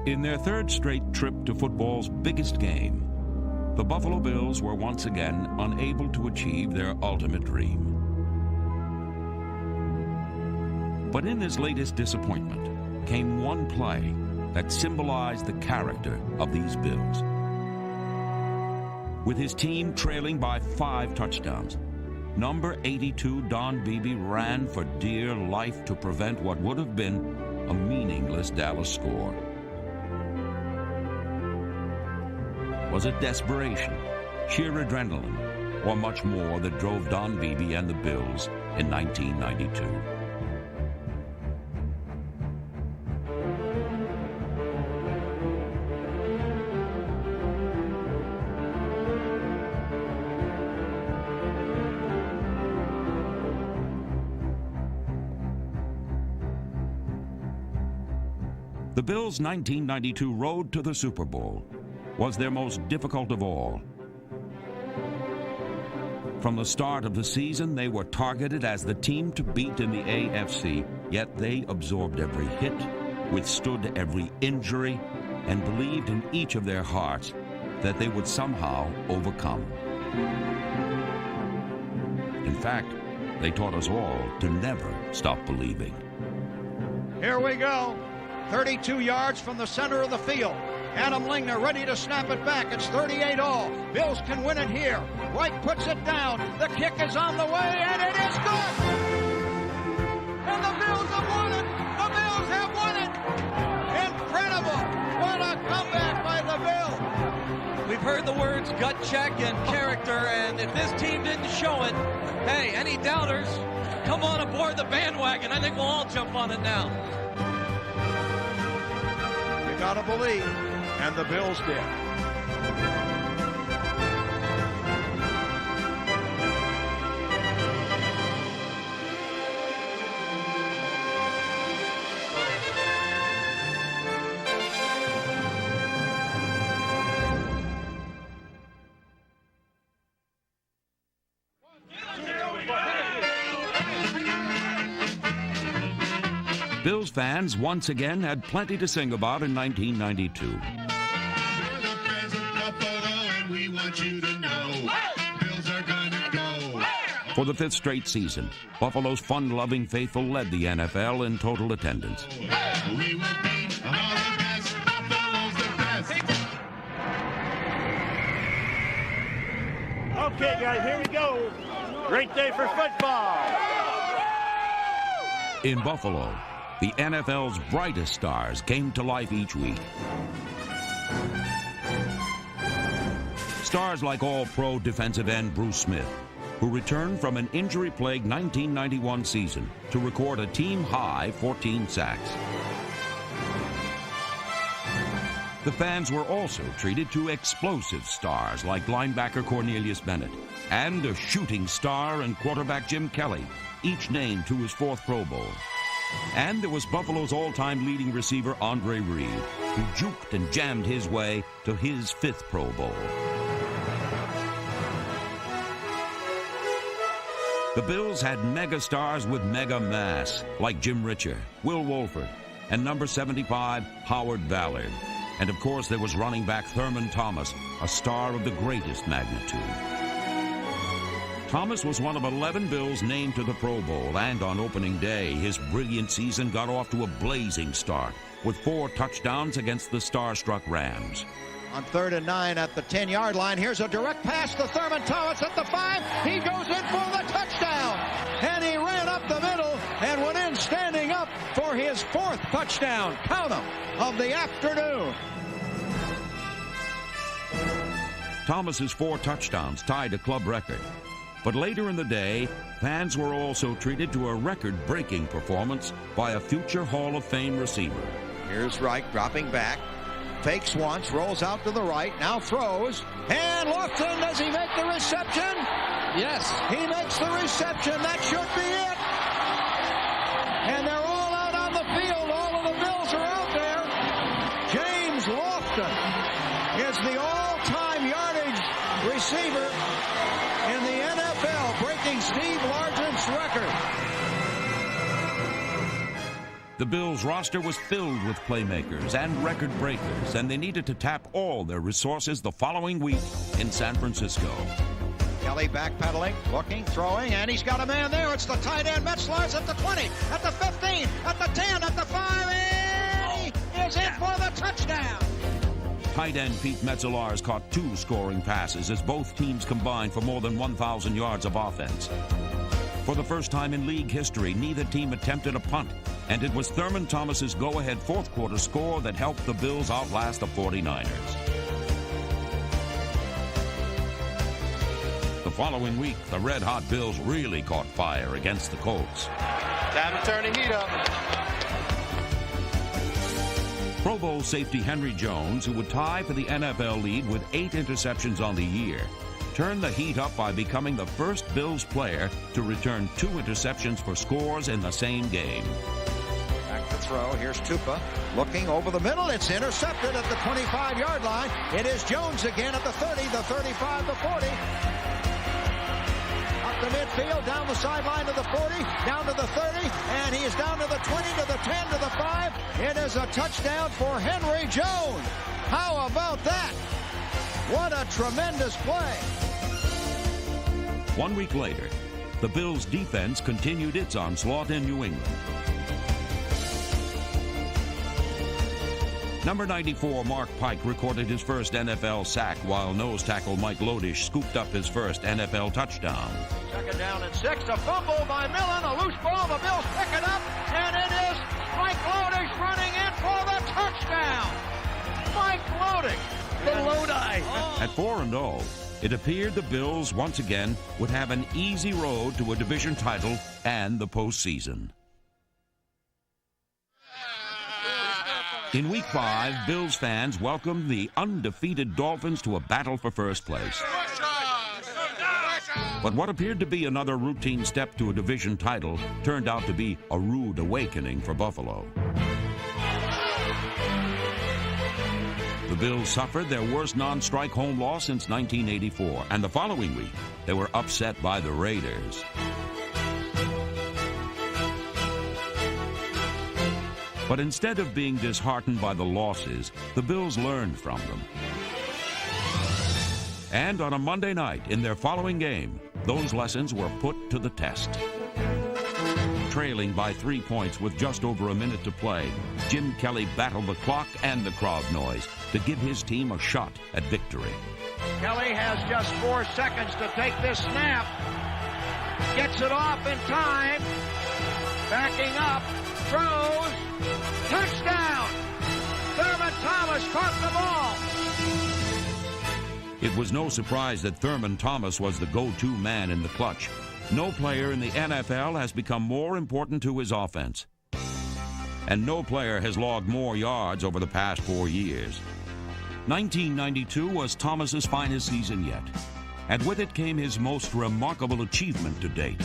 In their third straight trip to football's biggest game, the Buffalo Bills were once again unable to achieve their ultimate dream. But in this latest disappointment came one play that symbolized the character of these Bills. With his team trailing by 5 touchdowns, number 82 Don Beebe ran for dear life to prevent what would have been a meaningless Dallas score. Was it desperation, sheer adrenaline, or much more that drove Don Beebe and the Bills in 1992? The Bills' 1992 road to the Super Bowl was their most difficult of all. From the start of the season, they were targeted as the team to beat in the AFC, yet they absorbed every hit, withstood every injury, and believed in each of their hearts that they would somehow overcome. In fact, they taught us all to never stop believing. Here we go. 32 yards from the center of the field. Adam Lingner ready to snap it back. It's 38 all. Bills can win it here. Wright puts it down. The kick is on the way, and it is good. And the Bills have won it. The Bills have won it. Incredible. What a comeback by the Bills. We've heard the words gut check and character, and if this team didn't show it, hey, any doubters, come on aboard the bandwagon. I think we'll all jump on it now. You gotta believe. And the Bills did. Bills fans once again had plenty to sing about in 1992. For the 5th straight season, Buffalo's fun-loving faithful led the NFL in total attendance. We will beat all the best. Buffalo's the best. Okay, guys, here we go. Great day for football. In Buffalo, the NFL's brightest stars came to life each week. Stars like All-Pro defensive end Bruce Smith, who returned from an injury-plagued 1991 season to record a team-high 14 sacks. The fans were also treated to explosive stars like linebacker Cornelius Bennett and a shooting star and quarterback Jim Kelly, each named to his 4th Pro Bowl. And there was Buffalo's all-time leading receiver Andre Reed, who juked and jammed his way to his 5th Pro Bowl. The Bills had mega stars with mega mass, like Jim Richer, Will Wolford, and number 75, Howard Ballard. And of course there was running back Thurman Thomas, a star of the greatest magnitude. Thomas was one of 11 Bills named to the Pro Bowl, and on opening day, his brilliant season got off to a blazing start with 4 touchdowns against the star-struck Rams. On 3rd and 9 at the 10-yard line, here's a direct pass to Thurman Thomas at the 5. He goes in for the touchdown, and he ran up the middle and went in standing up for his 4th touchdown, count 'em, of the afternoon. Thomas's 4 touchdowns tied a club record. But later in the day, fans were also treated to a record-breaking performance by a future Hall of Fame receiver. Here's Wright dropping back. Fakes once, rolls out to the right, now throws. And Lofton, does he make the reception? Yes. He makes the reception. That should be it. And they're all out on the field. All of the Bills are out there. James Lofton is the all-time yardage receiver in the NFL, breaking Steve Largent's record. The Bills' roster was filled with playmakers and record breakers, and they needed to tap all their resources the following week in San Francisco. Kelly backpedaling, looking, throwing, and he's got a man there. It's the tight end, Metzelaars, at the 20, at the 15, at the 10, at the 5, and he is in for the touchdown. Tight end Pete Metzelaars caught 2 scoring passes as both teams combined for more than 1,000 yards of offense. For the first time in league history, neither team attempted a punt, and it was Thurman Thomas's go-ahead fourth-quarter score that helped the Bills outlast the 49ers. The following week, the red-hot Bills really caught fire against the Colts. Time to turn the heat up. Pro Bowl safety Henry Jones, who would tie for the NFL lead with 8 interceptions on the year, turned the heat up by becoming the first Bills player to return 2 interceptions for scores in the same game. Back to throw. Here's Tupa looking over the middle. It's intercepted at the 25-yard line. It is Jones again at the 30, the 35, the 40. Up the midfield, down the sideline to the 40, down to the 30, and he is down to the 20, to the 10, to the 5. It is a touchdown for Henry Jones. How about that? What a tremendous play. 1 week later, the Bills' defense continued its onslaught in New England. Number 94, Mark Pike, recorded his first NFL sack, while nose tackle Mike Lodish scooped up his first NFL touchdown. Second down and 6, a fumble by Millen, a loose ball, the Bills pick it up, and it is Mike Lodish running in for the touchdown. Mike Lodish, the Lodi. At 4-0, it appeared the Bills once again would have an easy road to a division title and the postseason. In Week 5, Bills fans welcomed the undefeated Dolphins to a battle for first place. But what appeared to be another routine step to a division title turned out to be a rude awakening for Buffalo. The Bills suffered their worst non-strike home loss since 1984, and the following week, they were upset by the Raiders. But instead of being disheartened by the losses, the Bills learned from them. And on a Monday night, in their following game, those lessons were put to the test. Trailing by 3 points with just over a minute to play, Jim Kelly battled the clock and the crowd noise to give his team a shot at victory. Kelly has just 4 seconds to take this snap. Gets it off in time. Backing up. Throws. Touchdown! Thurman Thomas caught the ball. It was no surprise that Thurman Thomas was the go-to man in the clutch. No player in the NFL has become more important to his offense. And no player has logged more yards over the past 4 years. 1992 was Thomas's finest season yet, and with it came his most remarkable achievement to date.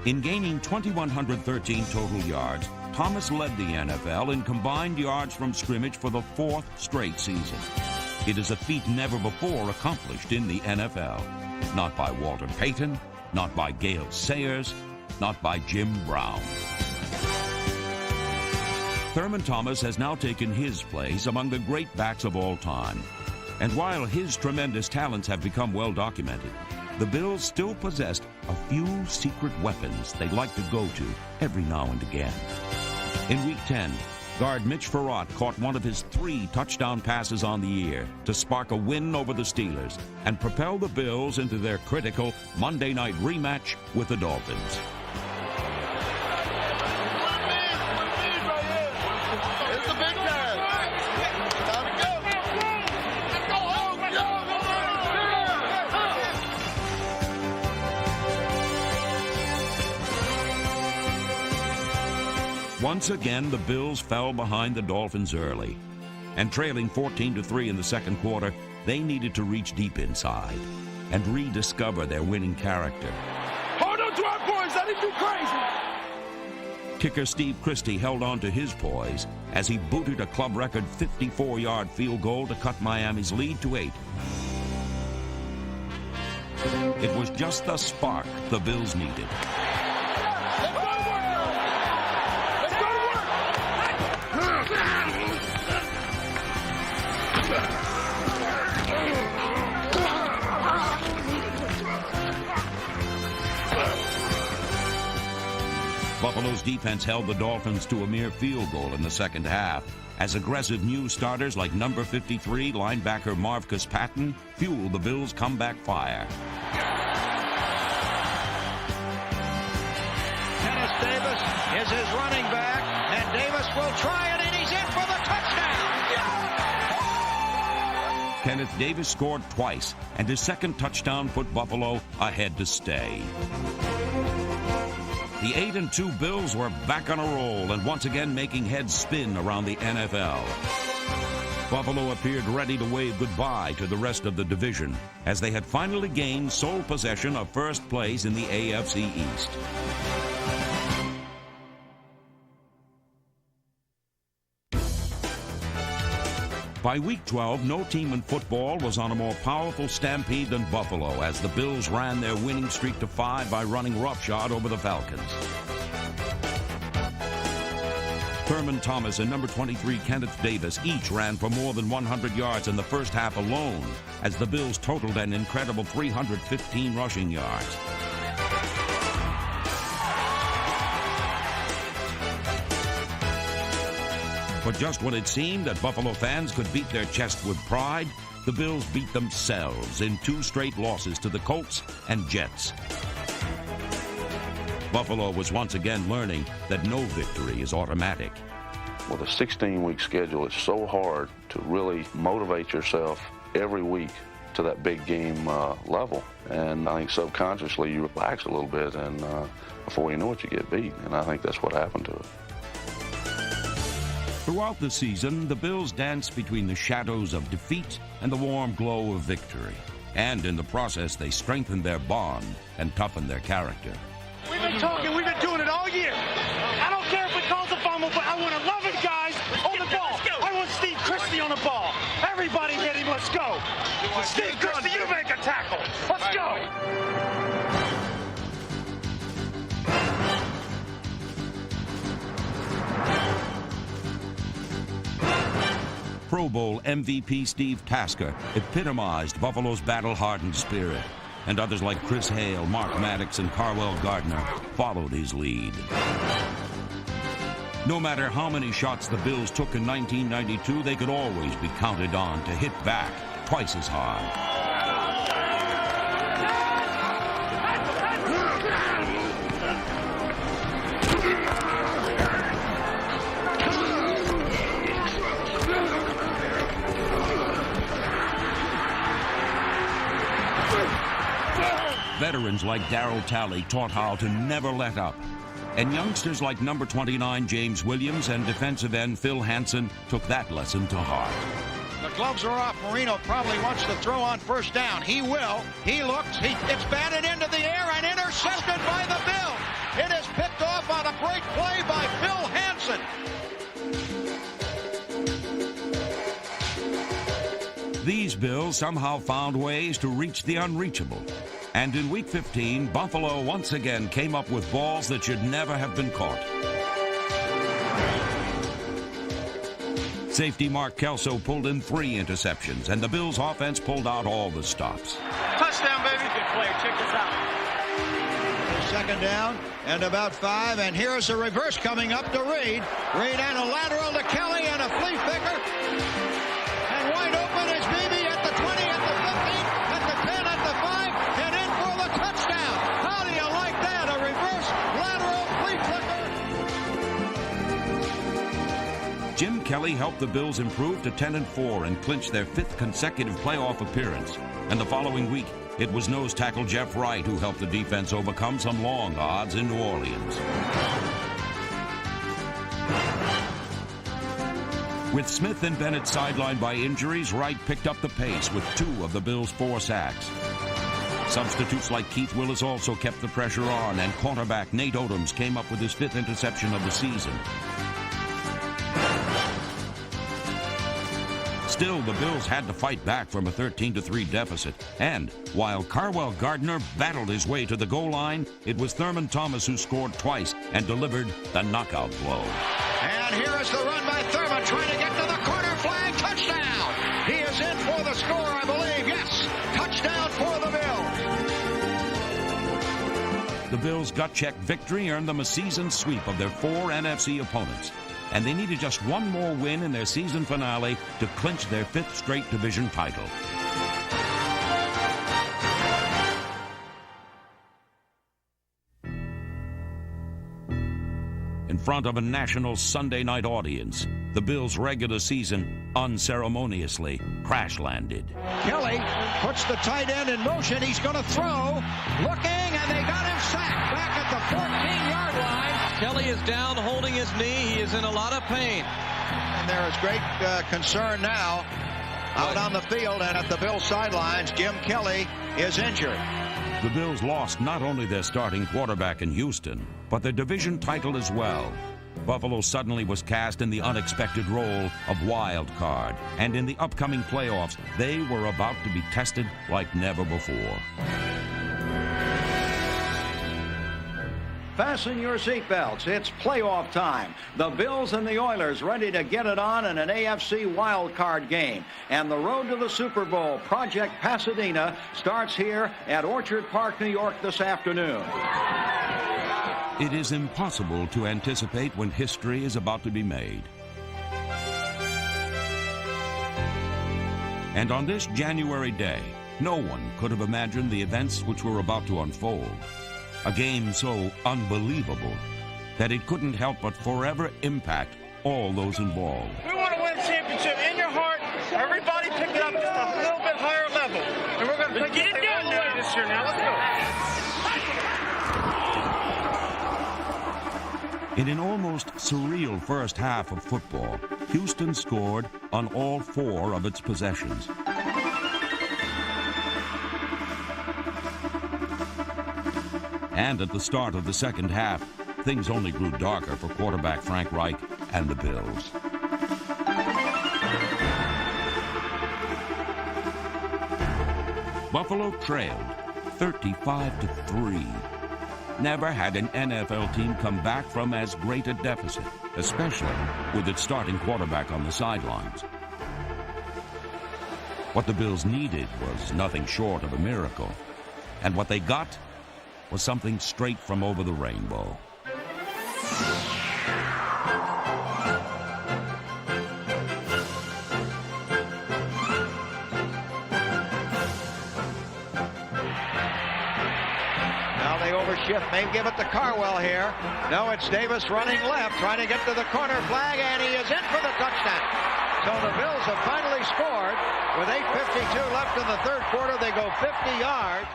In gaining 2,113 total yards, Thomas led the NFL in combined yards from scrimmage for the 4th straight season. It is a feat never before accomplished in the NFL. Not by Walter Payton, not by Gale Sayers, not by Jim Brown. Thurman Thomas has now taken his place among the great backs of all time. And while his tremendous talents have become well documented, the Bills still possessed a few secret weapons they'd like to go to every now and again. In Week 10, guard Mitch Farrat caught one of his 3 touchdown passes on the year to spark a win over the Steelers and propel the Bills into their critical Monday night rematch with the Dolphins. It's the big time. Time to go. Let's go home. Once again, the Bills fell behind the Dolphins early. And trailing 14-3 in the second quarter, they needed to reach deep inside and rediscover their winning character. Hold on to our boys. That is too crazy. Kicker Steve Christie held on to his poise as he booted a club record 54-yard field goal to cut Miami's lead to 8. It was just the spark the Bills needed. Let's go to work. Let's go to work. Buffalo's defense held the Dolphins to a mere field goal in the second half, as aggressive new starters like number 53 linebacker Marvcus Patton fueled the Bills' comeback fire. Dennis Davis is his running back, and Davis will try it, and he's in for the touchdown. Kenneth Davis scored twice, and his second touchdown put Buffalo ahead to stay. The 8-2 Bills were back on a roll and once again making heads spin around the NFL. Buffalo appeared ready to wave goodbye to the rest of the division, as they had finally gained sole possession of first place in the AFC East. By week 12, no team in football was on a more powerful stampede than Buffalo, as the Bills ran their winning streak to 5 by running roughshod over the Falcons. Thurman Thomas and number 23 Kenneth Davis each ran for more than 100 yards in the first half alone, as the Bills totaled an incredible 315 rushing yards. But just when it seemed that Buffalo fans could beat their chest with pride, the Bills beat themselves in 2 straight losses to the Colts and Jets. Buffalo was once again learning that no victory is automatic. With a 16-week schedule, it's so hard to really motivate yourself every week to that big game level. And I think subconsciously you relax a little bit, and before you know it, you get beat. And I think that's what happened to us. Throughout the season, the Bills danced between the shadows of defeat and the warm glow of victory. And in the process, they strengthened their bond and toughened their character. We've been talking, we've been doing it all year. I don't care if it calls a fumble, but I want 11 guys on the ball. I want Steve Christie on the ball. Everybody hit him, let's go. Steve Christie, you make a tackle. Let's go. Pro Bowl MVP Steve Tasker epitomized Buffalo's battle-hardened spirit, and others like Chris Hale, Mark Maddox, and Carwell Gardner followed his lead. No matter how many shots the Bills took in 1992, they could always be counted on to hit back twice as hard. Veterans like Darryl Talley taught how to never let up. And youngsters like number 29 James Williams and defensive end Phil Hansen took that lesson to heart. The gloves are off. Marino probably wants to throw on first down. He will. He looks. It's batted into the air and intercepted by the Bills. It is picked off on a great play by Phil Hansen. These Bills somehow found ways to reach the unreachable. And in Week 15, Buffalo once again came up with balls that should never have been caught. Safety Mark Kelso pulled in 3 interceptions, and the Bills' offense pulled out all the stops. Touchdown, baby. Good player. Check this out. Second down and about 5, and here's a reverse coming up to Reed. Reed and a lateral to Kelly and a flea flicker. And wide open is Beebe at the 20, at the 15, at the 10, at the 5, and in for the touchdown. How do you like that? A reverse lateral flea flicker. Jim Kelly helped the Bills improve to 10-4 and clinch their 5th consecutive playoff appearance. And the following week, it was nose tackle Jeff Wright who helped the defense overcome some long odds in New Orleans. With Smith and Bennett sidelined by injuries, Wright picked up the pace with 2 of the Bills' 4 sacks. Substitutes like Keith Willis also kept the pressure on, and cornerback Nate Odoms came up with his 5th interception of the season. Still, the Bills had to fight back from a 13-3 deficit. And while Carwell Gardner battled his way to the goal line, it was Thurman Thomas who scored twice and delivered the knockout blow. And here is the run by Thurman, trying to get to the corner flag. Touchdown! He is in for the score, I believe. Yes, touchdown for the Bills. The Bills' gut-check victory earned them a season sweep of their 4 NFC opponents, and they needed just one more win in their season finale to clinch their 5th straight division title. In front of a national Sunday night audience, the Bills' regular season unceremoniously crash-landed. Kelly puts the tight end in motion. He's going to throw. Looking, and they got him sacked back at the 14-yard line. Kelly is down holding his knee. He is in a lot of pain. And there is great concern now out on the field and at the Bills sidelines. Jim Kelly is injured. The Bills lost not only their starting quarterback in Houston, but their division title as well. Buffalo suddenly was cast in the unexpected role of wild card, and in the upcoming playoffs, they were about to be tested like never before. Fasten your seatbelts. It's playoff time. The Bills and the Oilers ready to get it on in an AFC wildcard game. And the road to the Super Bowl, Project Pasadena, starts here at Orchard Park, New York this afternoon. It is impossible to anticipate when history is about to be made. And on this January day, no one could have imagined the events which were about to unfold. A game so unbelievable that it couldn't help but forever impact all those involved. We want to win a championship in your heart. Everybody pick it up just a little bit higher level. And we're going to take it all the way this year now. Let's go. In an almost surreal first half of football, Houston scored on all 4 of its possessions. And at the start of the second half, things only grew darker for quarterback Frank Reich and the Bills. Buffalo trailed 35-3. Never had an NFL team come back from as great a deficit, especially with its starting quarterback on the sidelines. What the Bills needed was nothing short of a miracle, and what they got was something straight from over the rainbow. Now they overshift. May give it to Carwell here. No, it's Davis running left, trying to get to the corner flag, and he is in for the touchdown. So the Bills have finally scored. With 8:52 left in the third quarter, they go 50 yards.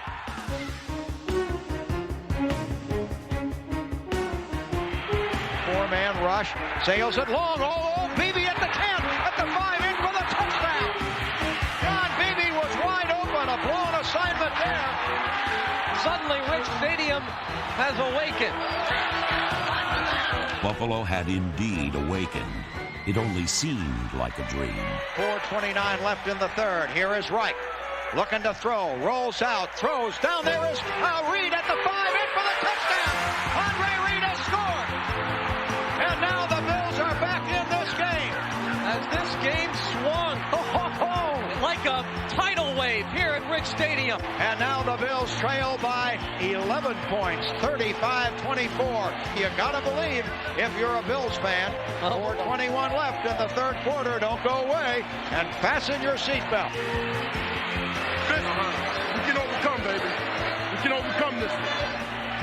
Four-man rush, sails it long. Oh, Beebe at the 10, at the 5, in for the touchdown. John Beebe was wide open, a blown assignment there. Suddenly, Rich Stadium has awakened. Buffalo had indeed awakened. It only seemed like a dream. 4:29 left in the third. Here is Reich, looking to throw, rolls out, throws, down there is Reed at the 5, in for the touchdown. Andre Reed has scored. And now the Bills are back in this game. As this game swung like a tidal wave here at Rich Stadium. And now the Bills trail by 11 points, 35-24. You gotta believe if you're a Bills fan. 4:21 left in the third quarter. Don't go away and fasten your seatbelt. We can overcome, baby. We can overcome this.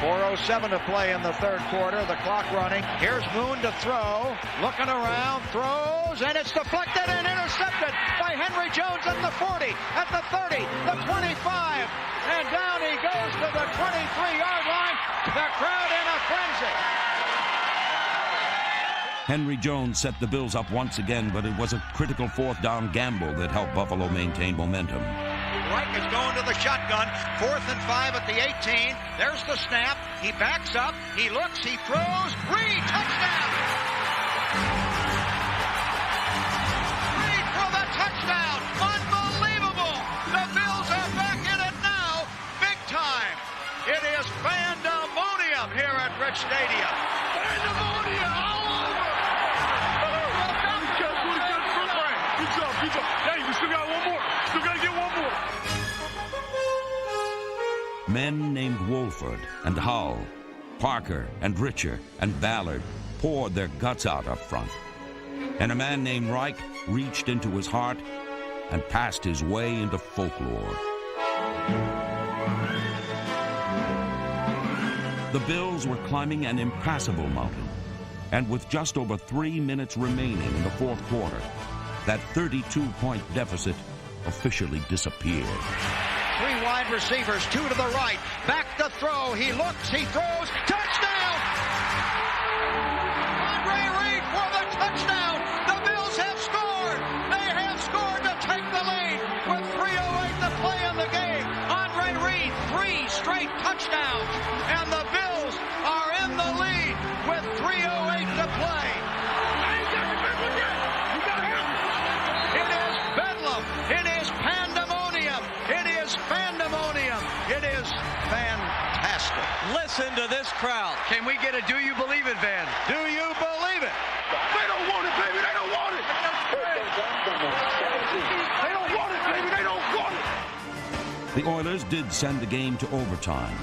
4:07 to play in the third quarter. The clock running. Here's Moon to throw. Looking around, throws, and it's deflected and intercepted by Henry Jones at the 40, at the 30, the 25, and down he goes to the 23-yard line. The crowd in a frenzy. Henry Jones set the Bills up once again, but it was a critical fourth down gamble that helped Buffalo maintain momentum. Reich is going to the shotgun. 4th and 5 at the 18. There's the snap. He backs up. He looks. He throws. Reed, touchdown! Reed for the touchdown. Unbelievable. The Bills are back in it now. Big time. It is pandemonium here at Rich Stadium. Pandemonium all over. Good job. Hey, we still got one more. Still got to get one more. men named Wolford and Hull, Parker and Richer and Ballard poured their guts out up front. And a man named Reich reached into his heart and passed his way into folklore. The Bills were climbing an impassable mountain, and with just over 3 minutes remaining in the fourth quarter, that 32-point deficit officially disappeared. 3 wide receivers, 2 to the right. Back to throw. He looks, he throws. Touchdown! Andre Reed for the touchdown. The Bills have scored. They have scored to take the lead with 3:08 to play in the game. Andre Reed, 3 straight touchdowns. And the Bills are in the lead with 3:08 to play. It is bedlam. It is pandemonium. It is pandemonium. It is fantastic. Listen to this crowd. Can we get a do you believe it, Van? Do you believe it? They don't want it, baby. They don't want it. They don't want it, baby. They don't want it. The Oilers did send the game to overtime,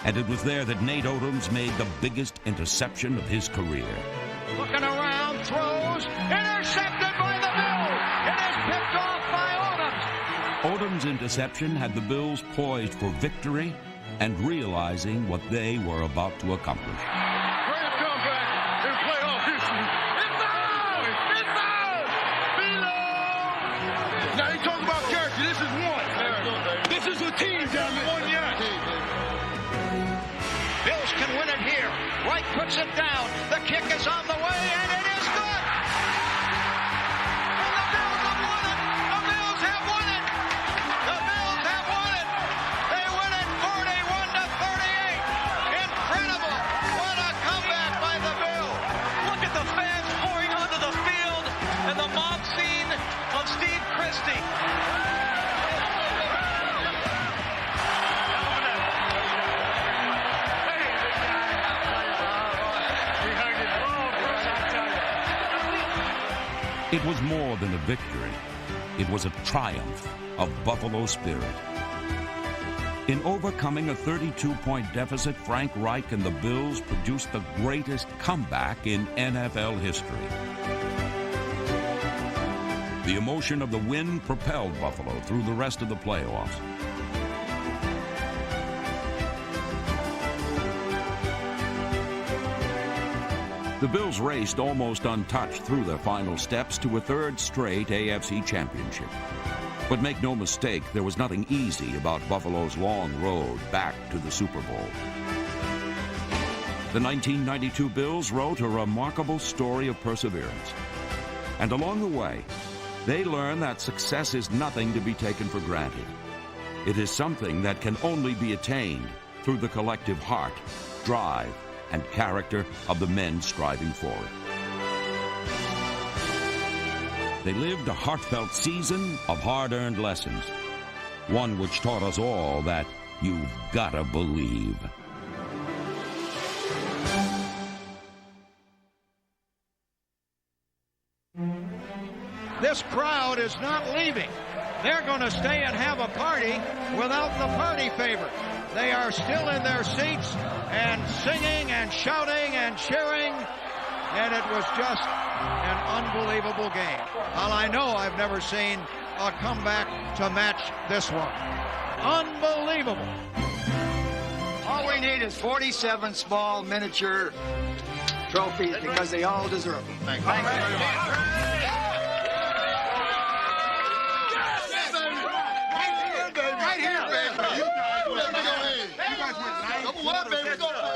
and it was there that Nate Odoms made the biggest interception of his career. Looking around, throws, intercepted by the Bills. It is picked off by Odoms. Odom's interception had the Bills poised for victory and realizing what they were about to accomplish. Great comeback in playoff history. It's ours! It's ours! Below! Now you talk about character. This is one. This is a team, damn it. One yet. Bills can win it here. Wright puts it down. The kick is on the way, and it is good. And the Bills have won it. The Bills have won it. The Bills have won it. They win it 41-38. Incredible. What a comeback by the Bills. Look at the fans pouring onto the field and the mob scene of Steve Christie. It was more than a victory. It was a triumph of Buffalo spirit. In overcoming a 32-point deficit, Frank Reich and the Bills produced the greatest comeback in NFL history. The emotion of the win propelled Buffalo through the rest of the playoffs. The Bills raced almost untouched through their final steps to a third straight AFC championship. But make no mistake, there was nothing easy about Buffalo's long road back to the Super Bowl. The 1992 Bills wrote a remarkable story of perseverance. And along the way, they learned that success is nothing to be taken for granted. It is something that can only be attained through the collective heart, drive, and character of the men striving for it. They lived a heartfelt season of hard-earned lessons, one which taught us all that you've gotta believe. This crowd is not leaving. They're going to stay and have a party without the party favor. They are still in their seats and singing and shouting and cheering, and it was just an unbelievable game. Well, I know I've never seen a comeback to match this one. Unbelievable. All we need is 47 small miniature trophies because they all deserve them. Thank you. Right here, baby. You guys went 9. Double what, baby? Go to the